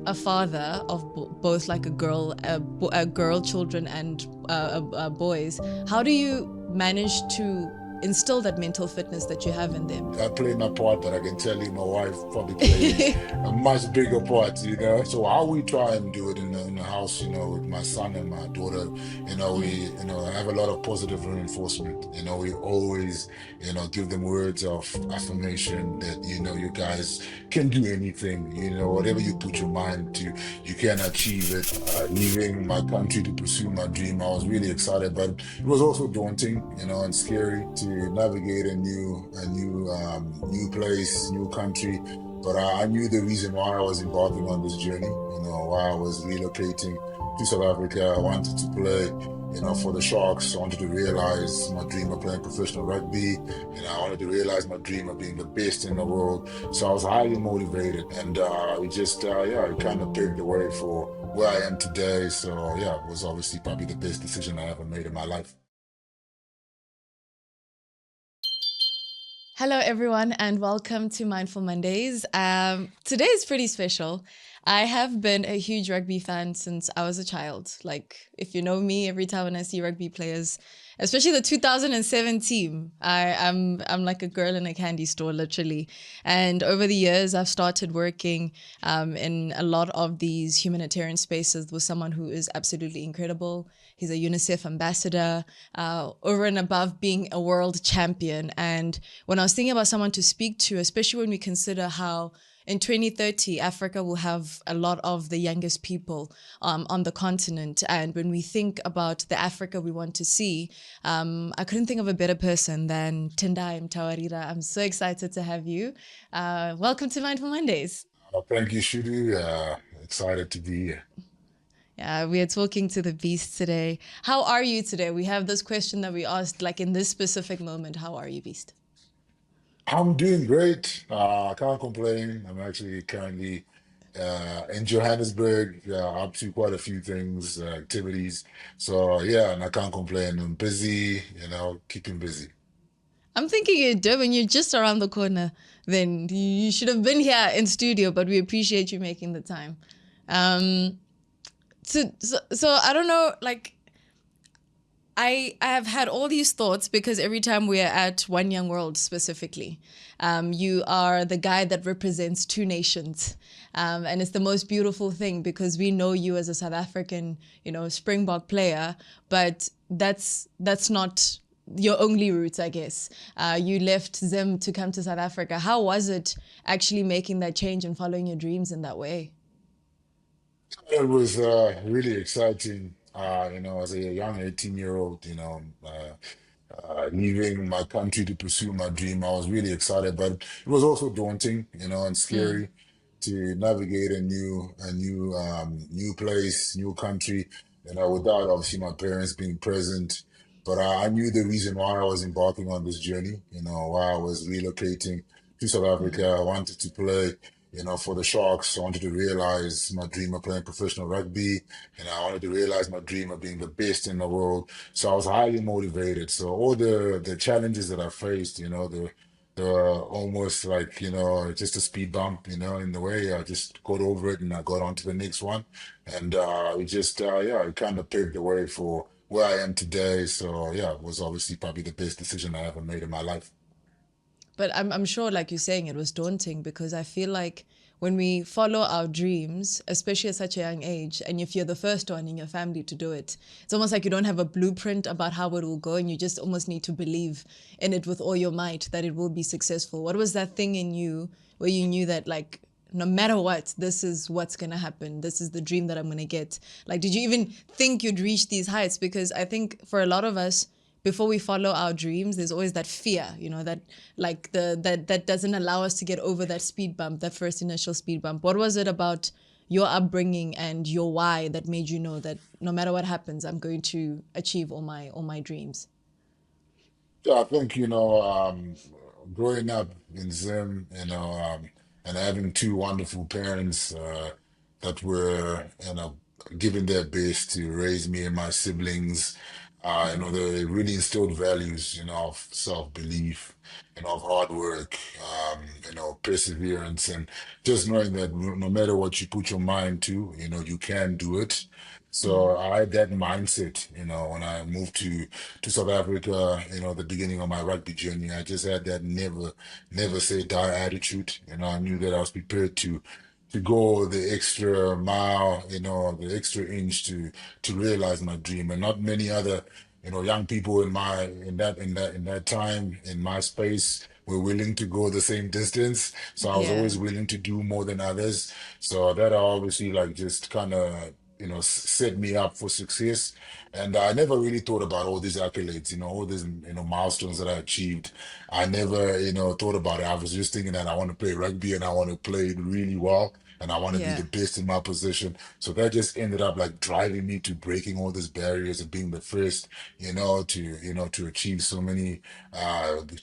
a father of both like a girl children and boys, how do you manage to instill that mental fitness that you have in them? I play my part, but I can tell you my wife probably plays a much bigger part, you know. So how we try and do it in the house, you know, with my son and my daughter, have a lot of positive reinforcement. We always, give them words of affirmation that, you guys can do anything, whatever you put your mind to, you can achieve it. Leaving my country to pursue my dream, I was really excited, but it was also daunting, and scary to navigate a new place, new country. But I knew the reason why I was embarking on this journey, why I was relocating to South Africa. I wanted to play, for the Sharks. I wanted to realize my dream of playing professional rugby. I wanted to realize my dream of being the best in the world. So I was highly motivated, and it kind of paved the way for where I am today. So yeah, it was obviously probably the best decision I ever made in my life. Hello, everyone, and welcome to Mindful Mondays. Today is pretty special. I have been a huge rugby fan since I was a child. Like, if you know me, every time when I see rugby players, especially the 2007 team, I'm like a girl in a candy store, literally. And over the years, I've started working in a lot of these humanitarian spaces with someone who is absolutely incredible. He's a UNICEF ambassador, over and above being a world champion. And when I was thinking about someone to speak to, especially when we consider how in 2030, Africa will have a lot of the youngest people on the continent. And when we think about the Africa we want to see, I couldn't think of a better person than Tendai Mtawarira. I'm so excited to have you. Welcome to Mindful Mondays. Thank you, Shudu. Excited to be here. Yeah, we are talking to the beast today. How are you today? We have this question that we asked, like in this specific moment, how are you, beast? I'm doing great. I can't complain. I'm actually currently in Johannesburg, up to quite a few things, activities. So yeah, and I can't complain. I'm busy, keeping busy. I'm thinking you're Durban, you're just around the corner. Then you should have been here in studio, but we appreciate you making the time. Um, so I don't know, like I have had all these thoughts because every time we're at One Young World specifically, you are the guy that represents two nations. And it's the most beautiful thing because we know you as a South African, Springbok player, but that's not your only roots, I guess. You left Zim to come to South Africa. How was it actually making that change and following your dreams in that way? It was really exciting. As a young 18-year-old, leaving my country to pursue my dream. I was really excited, but it was also daunting, and scary to navigate a new place, new country, without obviously my parents being present. But I knew the reason why I was embarking on this journey, why I was relocating to South Africa. I wanted to play, for the Sharks. I wanted to realize my dream of playing professional rugby. I wanted to realize my dream of being the best in the world. So I was highly motivated. So all the challenges that I faced, the almost like, just a speed bump, in the way. I just got over it and I got on to the next one. And it kind of paved the way for where I am today. So yeah, it was obviously probably the best decision I ever made in my life. But I'm sure, like you're saying, it was daunting because I feel like when we follow our dreams, especially at such a young age, and if you're the first one in your family to do it, it's almost like you don't have a blueprint about how it will go, and you just almost need to believe in it with all your might that it will be successful. What was that thing in you where you knew that, like, no matter what, this is what's going to happen. This is the dream that I'm going to get. Like, did you even think you'd reach these heights? Because I think for a lot of us, before we follow our dreams, there's always that fear, that like that doesn't allow us to get over that speed bump, that first initial speed bump. What was it about your upbringing and your why that made you know that no matter what happens, I'm going to achieve all my dreams? Yeah, I think, growing up in Zim, and having two wonderful parents that were, giving their best to raise me and my siblings. They really instilled values, of self-belief, of hard work, perseverance, and just knowing that no matter what you put your mind to, you can do it. So I had that mindset, when I moved to South Africa, the beginning of my rugby journey. I just had that never say die attitude. I knew that I was prepared to go the extra mile, the extra inch to realize my dream. And not many other, young people in that time in my space were willing to go the same distance. So I was Yeah, always willing to do more than others. So that obviously like just kind of set me up for success. And I never really thought about all these accolades, all these milestones that I achieved. I never thought about it. I was just thinking that I want to play rugby and I want to play it really well. And I want to be yeah. the best in my position. So that just ended up like driving me to breaking all these barriers and being the first, to achieve so many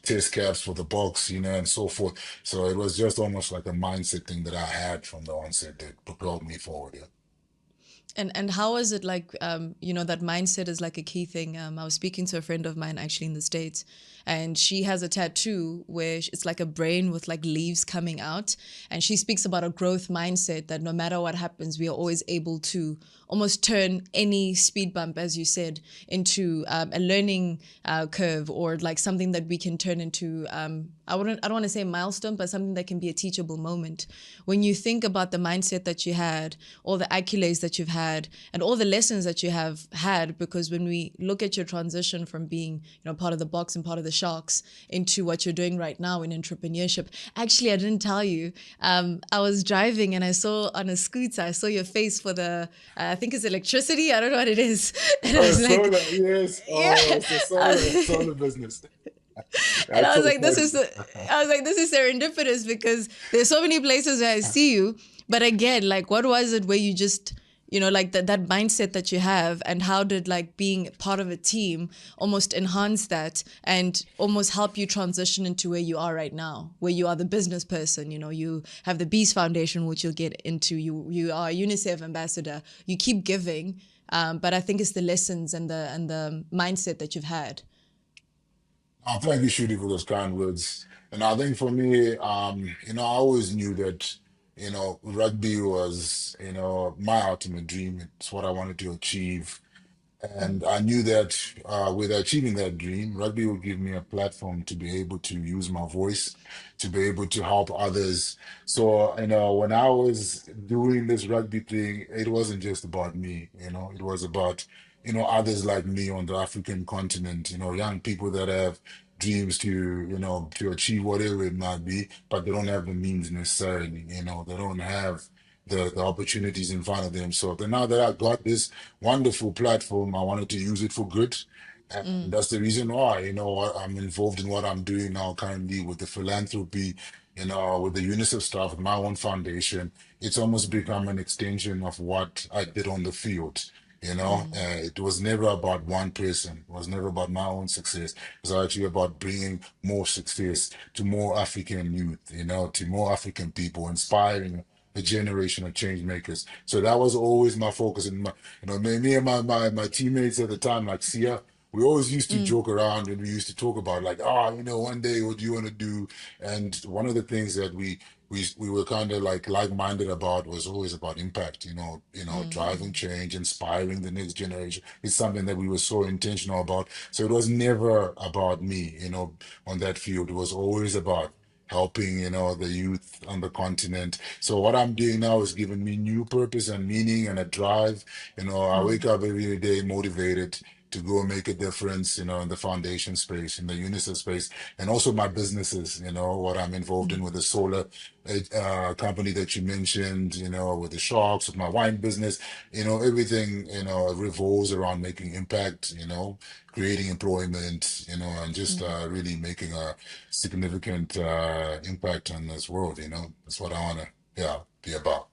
test caps for the box, and so forth. So it was just almost like a mindset thing that I had from the onset that propelled me forward. Yeah. And how is it like, that mindset is like a key thing. I was speaking to a friend of mine actually in the States, and she has a tattoo where it's like a brain with like leaves coming out. And she speaks about a growth mindset that no matter what happens, we are always able to almost turn any speed bump, as you said, into a learning curve, or like something that we can turn into, I don't want to say milestone, but something that can be a teachable moment. When you think about the mindset that you had, all the accolades that you've had, and all the lessons that you have had, because when we look at your transition from being, part of the box and part of the Sharks into what you're doing right now in entrepreneurship. Actually, I didn't tell you. I was driving and I saw on a scooter, I saw your face for the, I think it's electricity. I don't know what it is. And I Oh, was like, solar, yes. yeah. Oh, it's the solar business. And I That's was so like, funny. this is serendipitous, because there's so many places where I see you. But again, like, what was it where you just, like that mindset that you have, and how did like being part of a team almost enhance that and almost help you transition into where you are right now, where you are the business person, you have the Beast Foundation, which you'll get into, you are a UNICEF ambassador, you keep giving. But I think it's the lessons and the mindset that you've had. Thank you, Shudi, for those kind words. And I think for me, I always knew that, rugby was, my ultimate dream. It's what I wanted to achieve. And I knew that with achieving that dream, rugby would give me a platform to be able to use my voice, to be able to help others. So, when I was doing this rugby thing, it wasn't just about me, it was about, others like me on the African continent, young people that have dreams to achieve whatever it might be, but they don't have the means necessarily, they don't have the opportunities in front of them. So then now that I got this wonderful platform, I wanted to use it for good. And that's the reason why, I'm involved in what I'm doing now currently with the philanthropy, with the UNICEF stuff, with my own foundation. It's almost become an extension of what I did on the field. It was never about one person. It was never about my own success. It was actually about bringing more success to more African youth, to more African people, inspiring a generation of change makers. So that was always my focus. And me and my teammates at the time, like Sia, we always used to joke around and we used to talk about like, one day what do you want to do? And one of the things that we were kind of like-minded about was always about impact, driving change, inspiring the next generation. It's something that we were so intentional about. So it was never about me, on that field. It was always about helping, the youth on the continent. So what I'm doing now is giving me new purpose and meaning and a drive. I wake up every day motivated to go make a difference, in the foundation space, in the UNICEF space, and also my businesses, what I'm involved in with the solar company that you mentioned, with the sharks, with my wine business, everything, revolves around making impact, creating employment, and just really making a significant impact on this world, That's what I want to, yeah, be about.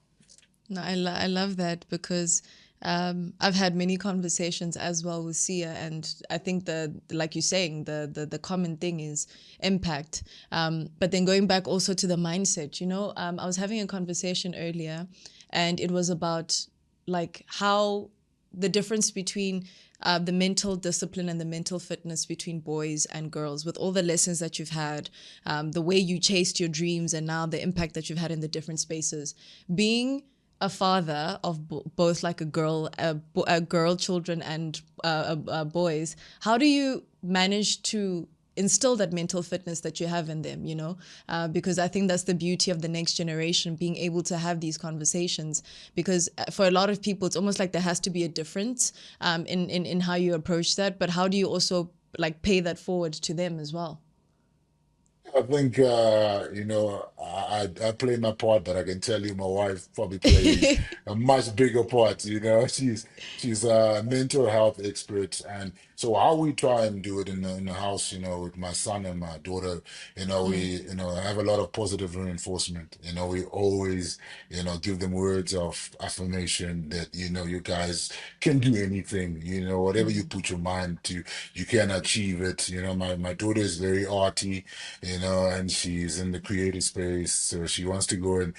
No, I love that, because I've had many conversations as well with Sia, and I think like you're saying, the common thing is impact. But then going back also to the mindset, I was having a conversation earlier, and it was about like how the difference between the mental discipline and the mental fitness between boys and girls, with all the lessons that you've had, the way you chased your dreams, and now the impact that you've had in the different spaces. Being a father of both like a girl children and boys, how do you manage to instill that mental fitness that you have in them, because I think that's the beauty of the next generation, being able to have these conversations, because for a lot of people it's almost like there has to be a difference in how you approach that, but how do you also like pay that forward to them as well? I think I play my part, but I can tell you my wife probably plays a much bigger part. She's a mental health expert, and so how we try and do it in the house, with my son and my daughter, we have a lot of positive reinforcement. We always give them words of affirmation that you guys can do anything. Whatever you put your mind to, you can achieve it. My daughter is very arty, and she's in the creative space, so she wants to go and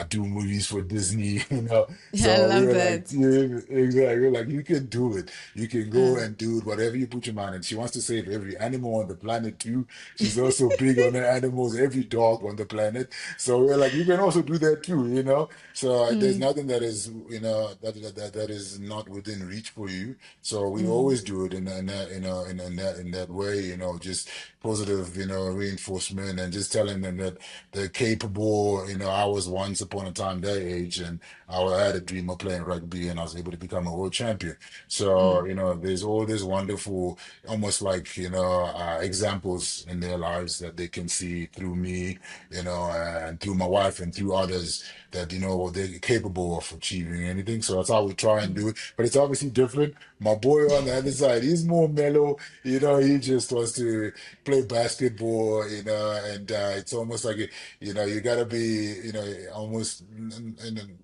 do movies for Disney, I So we love were like, that. yeah, exactly. We're like, you can do it. You can go uh, and do it, whatever you put your mind. And she wants to save every animal on the planet too. She's also big on the animals, every dog on the planet. So we're like, you can also do that too. So there's nothing that is, that is not within reach for you. So we always do it in that, in that way, just positive, reinforcement, and just telling them that they're capable. I was once upon a time their age, and I had a dream of playing rugby, and I was able to become a world champion. So, there's all this wonderful, almost like, examples in their lives that they can see through me, and through my wife and through others, that, they're capable of achieving anything. So that's how we try and do it. But it's obviously different. My boy on the other side, he's more mellow. He just wants to play basketball, and it's almost like, you gotta be, almost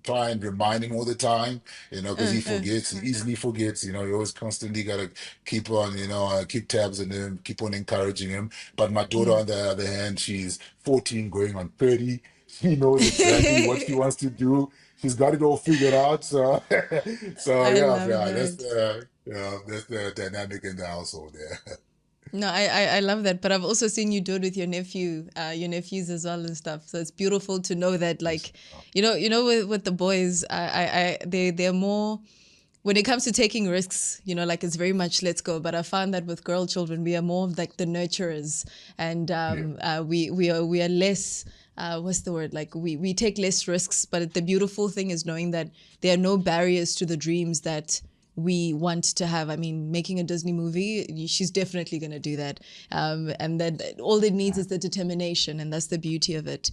try and remind him all the time, because he forgets, he easily forgets, you always constantly gotta keep on, keep tabs on him, keep on encouraging him. But my daughter, on the other hand, she's 14 going on 30. She knows exactly what she wants to do. She's got it all figured out. So, so I yeah, love yeah, that. that's the dynamic in the household there. No, I love that. But I've also seen you do it with your nephews as well and stuff. So it's beautiful to know that, Yes. like, with the boys, they're more, when it comes to taking risks, like it's very much let's go. But I found that with girl children, we are more of like the nurturers, and Yeah. we are less. What's the word? Like we take less risks. But the beautiful thing is knowing that there are no barriers to the dreams that we want to have. I mean, making a Disney movie, she's definitely going to do that. And then all it needs is the determination, and that's the beauty of it.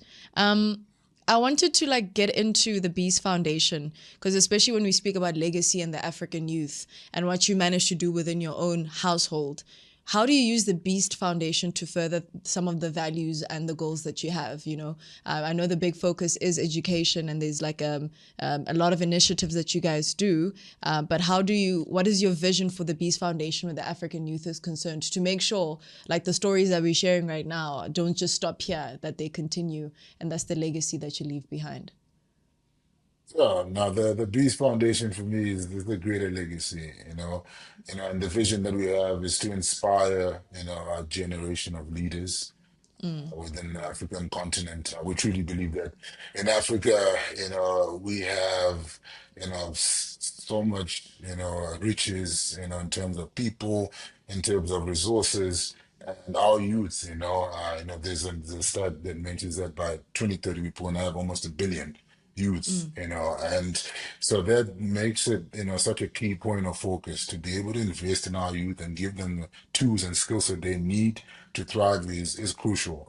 I wanted to like get into the Beast Foundation, because especially when we speak about legacy and the African youth and what you managed to do within your own household, how do you use the Beast Foundation to further some of the values and the goals that you have? I know the big focus is education, and there's like a lot of initiatives that you guys do. But what is your vision for the Beast Foundation where the African youth is concerned, to make sure like the stories that we're sharing right now don't just stop here, that they continue, and that's the legacy that you leave behind? So now the Beast Foundation for me is the greater legacy, and the vision that we have is to inspire, our generation of leaders within the African continent. We truly believe that in Africa, we have, so much, riches, in terms of people, in terms of resources, and our youth, there's a stat that mentions that by 2030 we want to have almost 1 billion youths, and so that makes it, such a key point of focus to be able to invest in our youth and give them the tools and skills that they need to thrive is crucial.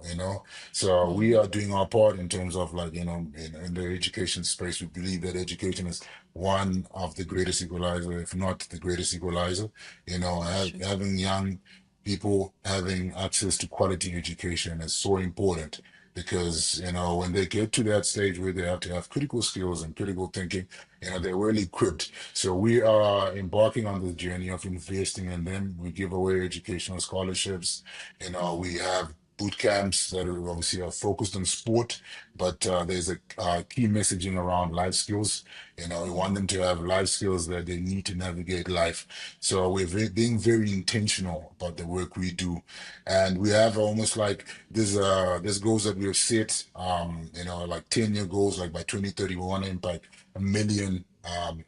So we are doing our part in terms of, like, in the education space. We believe that education is one of the greatest equalizer, if not the greatest equalizer. That's true. Having young people having access to quality education is so important, because when they get to that stage where they have to have critical skills and critical thinking, they're well equipped. So we are embarking on this journey of investing in them. We give away educational scholarships. We have boot camps that are obviously are focused on sport, but there's a key messaging around life skills. We want them to have life skills that they need to navigate life. So we're being very intentional about the work we do, and we have almost like there's goals that we have set. Like 10-year goals. Like by 2030, we want to impact 1 million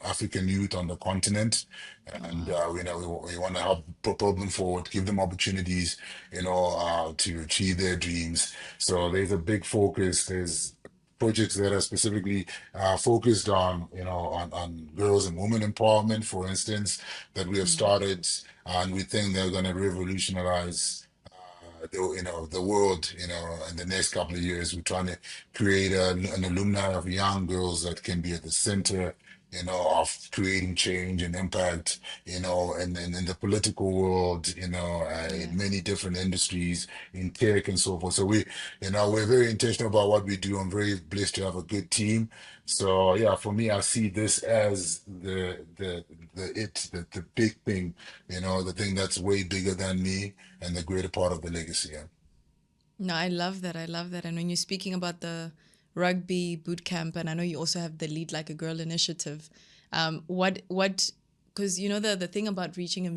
African youth on the continent, Oh, and wow. we want to help propel them forward, give them opportunities, to achieve their dreams. So there's a big focus. There's projects that are specifically focused on on girls and women empowerment, for instance, that we have Mm. started, and we think they're going to revolutionize the world, in the next couple of years. We're trying to create an alumni of young girls that can be at the center, of creating change and impact, in the political world, in Yeah. many different industries, in tech and so forth. So we're very intentional about what we do. I'm very blessed to have a good team. So yeah, for me, I see this as the big thing, the thing that's way bigger than me and the greater part of the legacy. Yeah. No, I love that. I love that. And when you're speaking about the rugby boot camp, and I know you also have the Lead Like a Girl initiative, what, because you know the thing about reaching a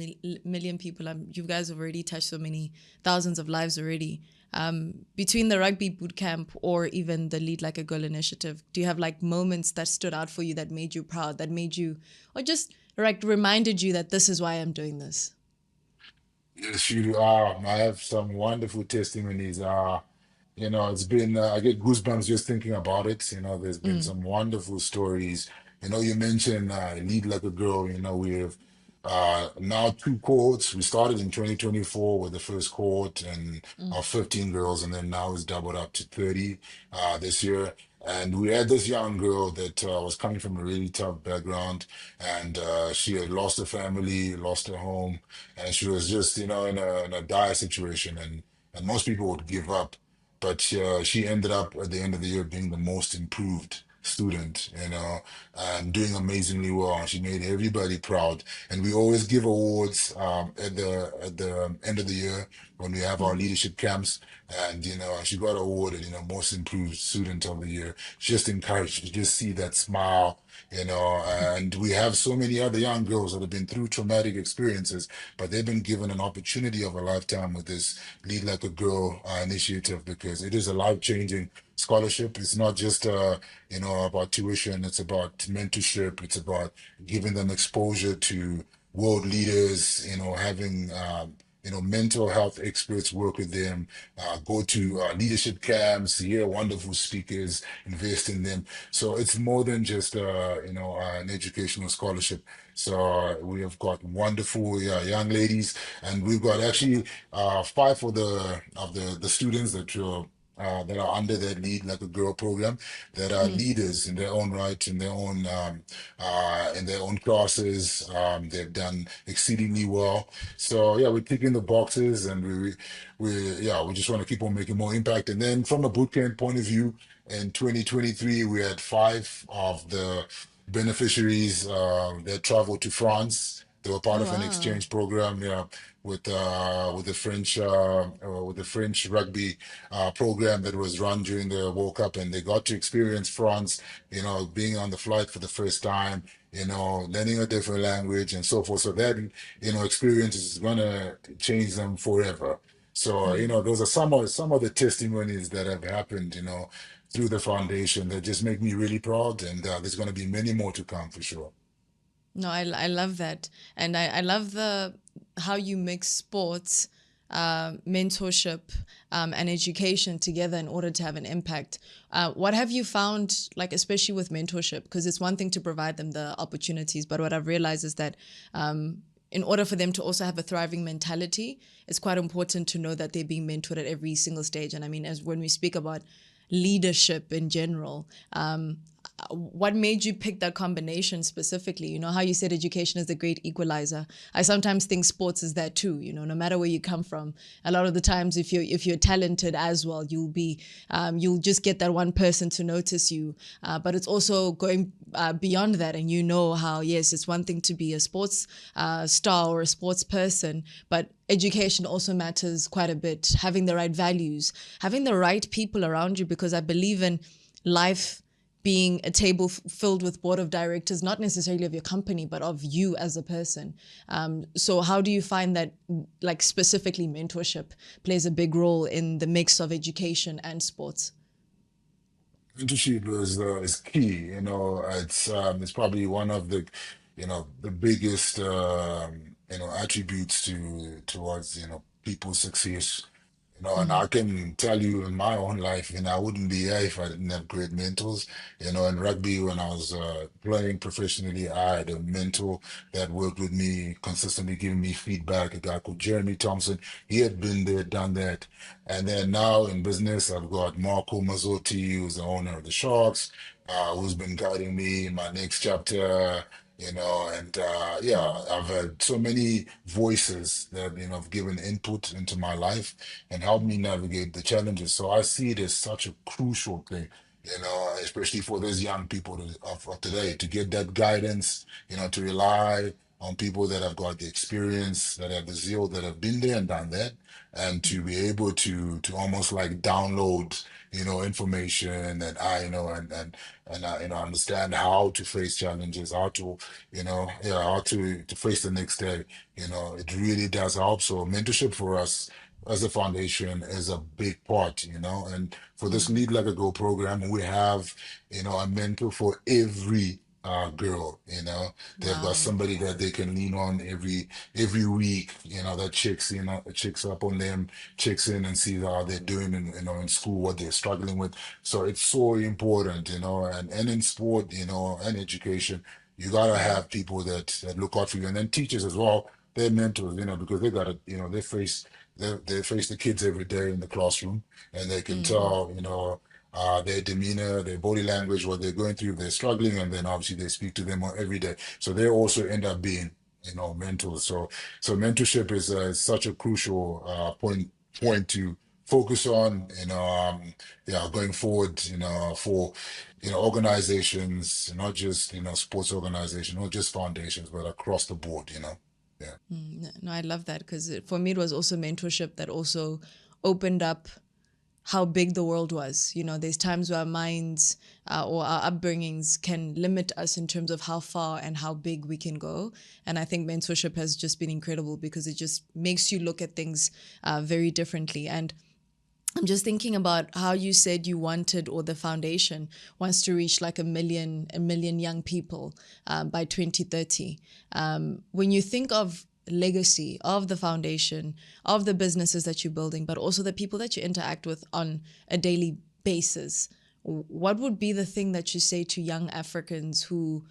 million people, you guys have already touched so many thousands of lives already. Between the rugby boot camp or even the Lead Like a Girl initiative, do you have like moments that stood out for you that made you proud, that made you, or just like reminded you that this is why I'm doing this? Yes, you are. I have some wonderful testimonies. It's been, I get goosebumps just thinking about it. There's been Mm, some wonderful stories. You mentioned Lead Like a Girl. We have now two cohorts. We started in 2024 with the first cohort and mm, of 15 girls, and then now it's doubled up to 30 this year. And we had this young girl that was coming from a really tough background, and she had lost her family, lost her home, and she was just, in a dire situation. And most people would give up, but she ended up at the end of the year being the most improved student, and doing amazingly well. She made everybody proud. And we always give awards at the end of the year when we have our mm, leadership camps. And she got awarded, most improved student of the year. Just encouraged to just see that smile. And we have so many other young girls that have been through traumatic experiences, but they've been given an opportunity of a lifetime with this Lead Like a Girl initiative, because it is a life-changing scholarship. It's not just about tuition. It's about mentorship. It's about giving them exposure to world leaders. Having mental health experts work with them, go to leadership camps, hear wonderful speakers, invest in them. So it's more than just an educational scholarship. So we have got wonderful young ladies, and we've got actually five of the students that are under that Lead Like a Girl program, that are mm. leaders in their own right, in their own classes. They've done exceedingly well. So yeah, we're ticking the boxes, and we just want to keep on making more impact. And then from a bootcamp point of view, in 2023, we had five of the beneficiaries that traveled to France. They were part Oh, of an wow. exchange program, yeah, with the French rugby program that was run during the World Cup, and they got to experience France, being on the flight for the first time, learning a different language and so forth. So that experience is gonna change them forever. So Mm. those are some of the testimonies that have happened, through the foundation, that just make me really proud, and there's going to be many more to come for sure. No, I love that. And I love the how you mix sports, mentorship, and education together in order to have an impact. What have you found, like especially with mentorship? Because it's one thing to provide them the opportunities, but what I've realized is that in order for them to also have a thriving mentality, it's quite important to know that they're being mentored at every single stage. And I mean, as when we speak about leadership in general, what made you pick that combination specifically? You know, how you said education is the great equalizer. I sometimes think sports is that too. You know, no matter where you come from, a lot of the times, if you're talented as well, you'll just get that one person to notice you. But it's also going beyond that, and you know how, yes, it's one thing to be a sports star or a sports person, but education also matters quite a bit. Having the right values, having the right people around you, because I believe in life being a table filled with board of directors, not necessarily of your company, but of you as a person. So how do you find that, like specifically mentorship plays a big role in the mix of education and sports? Mentorship is key. It's probably one of the the biggest attributes towards people's success. And I can tell you in my own life, I wouldn't be here if I didn't have great mentors. In rugby, when I was playing professionally, I had a mentor that worked with me, consistently giving me feedback, a guy called Jeremy Thompson. He had been there, done that. And then now in business, I've got Marco Mazzotti, who's the owner of the Sharks, who's been guiding me in my next chapter. And yeah, I've had so many voices that have given input into my life and help me navigate the challenges. So I see it as such a crucial thing, especially for those young people of today, to get that guidance, to rely on people that have got the experience, that have the zeal, that have been there and done that, and to be able to almost like download, information and understand how to face challenges, how to, yeah, how to face the next day. It really does help. So mentorship for us as a foundation is a big part, and for this Lead Like a Go program, we have, a mentor for every girl. They've got Wow. somebody that they can lean on every week, that checks up on them, checks in and sees how they're doing in school, what they're struggling with. So it's so important, and in sport, and education, you gotta have people that look out for you, and then teachers as well. They're mentors, because they gotta, they face the kids every day in the classroom, and they can tell, their demeanor, their body language, what they're going through, if they're struggling, and then obviously they speak to them every day. So they also end up being, mentors. So mentorship is such a crucial point to focus on, yeah, going forward, for organizations, not just sports organizations, not just foundations, but across the board. Yeah. No, I love that because for me, it was also mentorship that also opened up how big the world was. You know, there's times where our minds or our upbringings can limit us in terms of how far and how big we can go. And I think mentorship has just been incredible because it just makes you look at things very differently. And I'm just thinking about how you said you wanted, or the foundation wants to reach like a million young people by 2030. When you think of legacy of the foundation, of the businesses that you're building, but also the people that you interact with on a daily basis, what would be the thing that you say to young Africans who,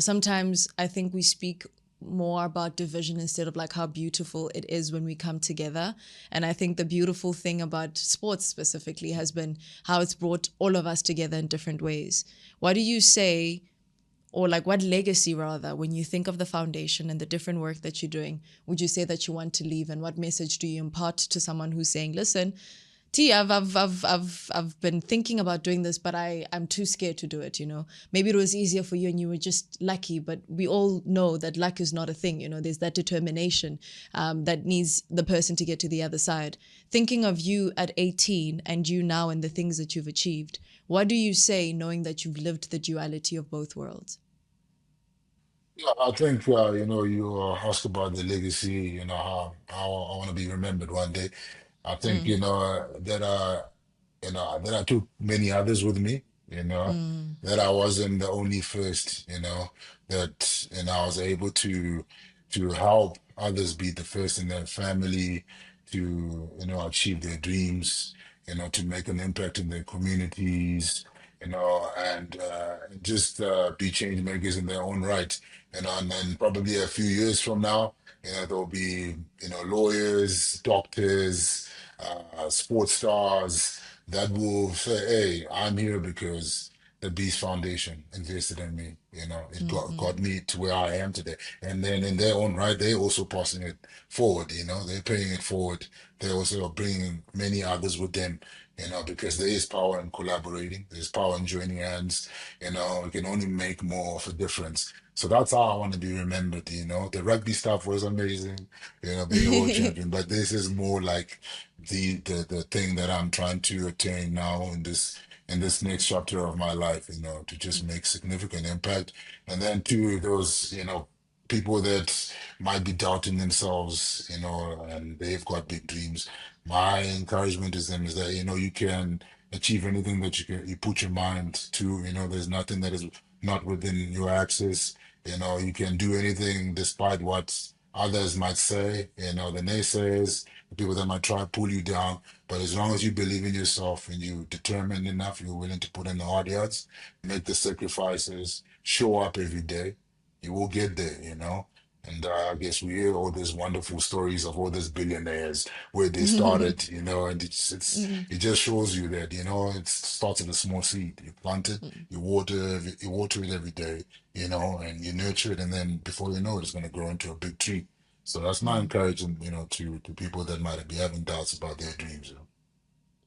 sometimes I think we speak more about division instead of like how beautiful it is when we come together. And I think the beautiful thing about sports specifically has been how it's brought all of us together in different ways. What do you say, or like what legacy rather, when you think of the foundation and the different work that you're doing, would you say that you want to leave? And what message do you impart to someone who's saying, listen, T, I've been thinking about doing this, but I'm too scared to do it, Maybe it was easier for you and you were just lucky, but we all know that luck is not a thing, There's that determination that needs the person to get to the other side. Thinking of you at 18 and you now and the things that you've achieved, what do you say knowing that you've lived the duality of both worlds? Yeah, I think you asked about the legacy, how I want to be remembered one day. I think that I took many others with me, that I wasn't the only first, that I was able to help others be the first in their family to achieve their dreams, to make an impact in their communities, and just be change makers in their own right. And then probably a few years from now, there'll be lawyers, doctors, sports stars that will say, "Hey, I'm here because the Beast Foundation invested in me. It got Mm-mm. me to where I am today. And then in their own right, they're also passing it forward. They're paying it forward. They also are bringing many others with them. Because there is power in collaborating. There's power in joining hands. We can only make more of a difference. So that's how I want to be remembered. The rugby stuff was amazing. Being a world champion, but this is more like the thing that I'm trying to attain now in this next chapter of my life, to just make significant impact. And then to those, people that might be doubting themselves, and they've got big dreams. My encouragement to them is that, you can achieve anything that you put your mind to. There's nothing that is not within your access. You can do anything despite what others might say, the naysayers, the people that might try to pull you down. But as long as you believe in yourself and you're determined enough, you're willing to put in the hard yards, make the sacrifices, show up every day, you will get there. And I guess we hear all these wonderful stories of all these billionaires where they started, and it just shows you that, it starts with a small seed. You plant it, you water it every day, and you nurture it, and then before you know it, it's going to grow into a big tree. So that's my encouragement, to people that might be having doubts about their dreams.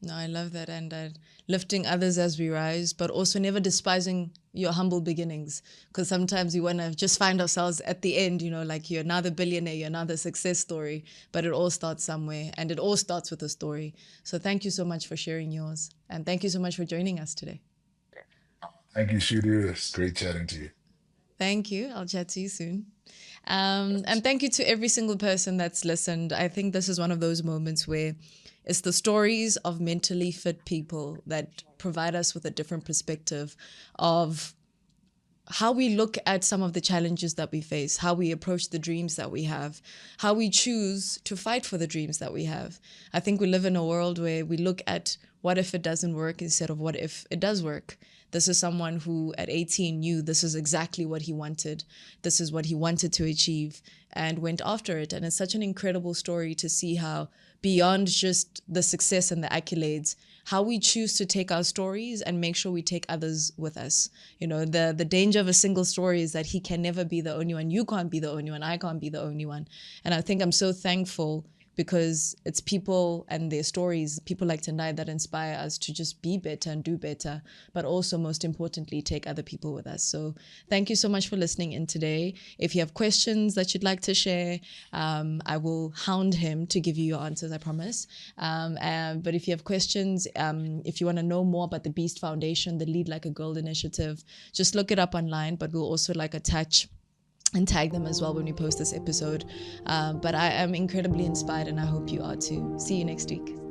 No, I love that. And lifting others as we rise, but also never despising your humble beginnings. Because sometimes we want to just find ourselves at the end, like you're another billionaire, you're another success story, but it all starts somewhere and it all starts with a story. So thank you so much for sharing yours. And thank you so much for joining us today. Thank you, Shudu. It's great chatting to you. Thank you. I'll chat to you soon. And thank you to every single person that's listened. I think this is one of those moments where it's the stories of mentally fit people that provide us with a different perspective of how we look at some of the challenges that we face, how we approach the dreams that we have, how we choose to fight for the dreams that we have. I think we live in a world where we look at what if it doesn't work instead of what if it does work. This is someone who at 18 knew this is exactly what he wanted. This is what he wanted to achieve and went after it. And it's such an incredible story to see how beyond just the success and the accolades, how we choose to take our stories and make sure we take others with us. The danger of a single story is that he can never be the only one. You can't be the only one. I can't be the only one. And I think I'm so thankful because it's people and their stories, people like Tendai, that inspire us to just be better and do better, but also most importantly, take other people with us. So thank you so much for listening in today. If you have questions that you'd like to share, I will hound him to give you your answers, I promise. But if you have questions, if you want to know more about the Beast Foundation, the Lead Like a Girl initiative, just look it up online, but we'll also attach and tag them as well when we post this episode. But I am incredibly inspired and I hope you are too. See you next week.